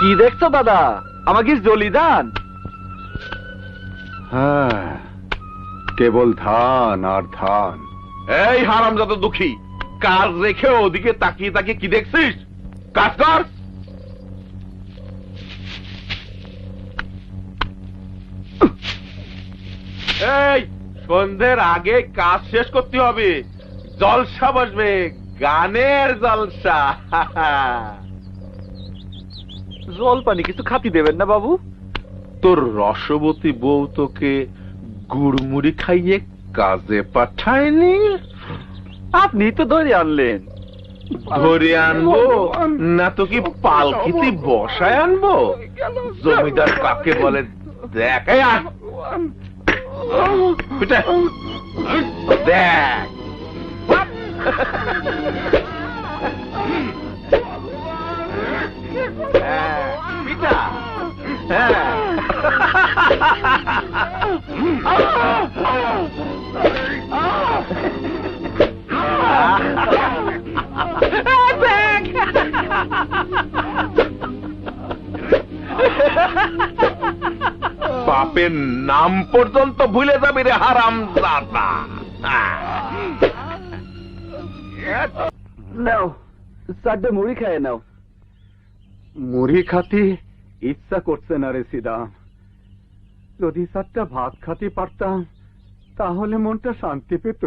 কি দেখছো দাদা? আমাকে জলি দান। হ্যাঁ, কেবল ধান আর ধান। এই হারামজাদা দুঃখী, কাজ রেখে ওদিকে তাকিয়ে তাকিয়ে কি দেখছিস? কাজ কর। এই সন্ধ্যের আগে কাজ শেষ করতে হবে। জলসা বসবে, গানের জলসা। জল পানি কিছু খাতি দেবেন না বাবু? তোর রসবতী বউ তোকে গুড়মুড়ি খাইয়ে কাজে পাঠায়নি? আপনি তো ধরে আনলেন। ধরে আনবো না তো কি পালকিতে বসায় আনবো? জমিদার কাকে বলে দেখ। এই আয়। পিটা। দেখ। হ্যাঁ, পিটা। হ্যাঁ। বাপের নাম পর্যন্ত ভুলে যাবি রে হারামজাদা। নাও, চারটে মুড়ি খায় নাও। মুড়ি খাতি ইচ্ছা করছে না রে সিদাম। যদি 4টা ভাত খাতি পারতাম তাহলে মনটা শান্তি পেত।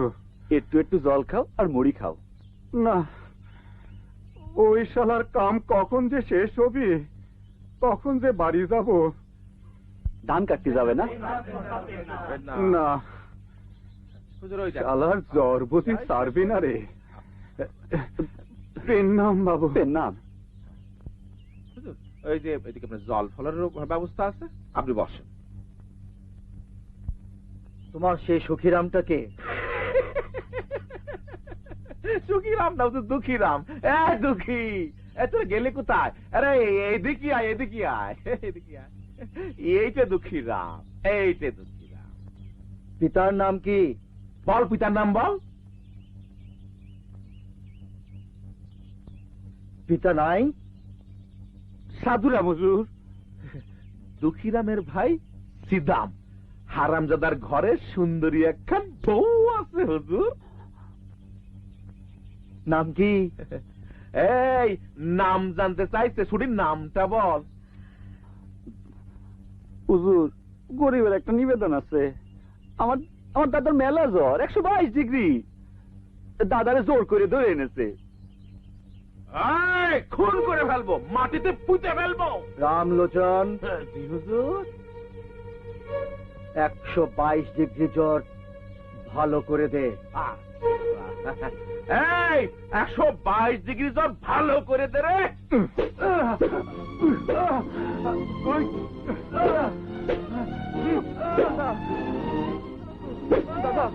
একটু একটু জল খাও আর মুড়ি খাও। না, ওই শালার কাম কখন যে শেষ হবে, কখন যে বাড়ি যাব। ধান কাটতে যাবে না? না, শালার জ্বর বুঝি ছাড়বি না রে। পেন নাম বাবু, পেন নাম। ওই যে এদিকে আপনার জল ফলের ব্যবস্থা আছে, আপনি বসেন। তোমার সেই সুখীরামটাকে? সুখীরাম না, তো দুঃখীরাম। দুঃখী, তোর গেলে কোথায়? আরে এইদিকে আয়, এদিকে আয়, এদিকে আয়। এইটা দুঃখীরাম, এইটা দুঃখীরাম। পিতার নাম কি? বল পিতার নাম বল। পিতা নাই? সাধুরাম হুজুর। দুঃখীরামের ভাই সিদাম। হারামজাদার ঘরে সুন্দরী একখান বউ আছে হুজুর। নাম কি? এই নাম জানতে চাইছে, শুনি নামটা বল। হুজুর, গরিবের একটা নিবেদন আছে। আমার আমার দাদার মেলা জ্বর, 122 ডিগ্রি। দাদারে জোর করে ধরে এনেছে। খুন করে ফেলবো, মাটিতে পুঁতে ফেলবো। রামলোচন, জি হুজুর। 122 ডিগ্রি জ্বর ভালো করে দে। এই 122 ডিগ্রি জ্বর ভালো করে দে রে। দাদা,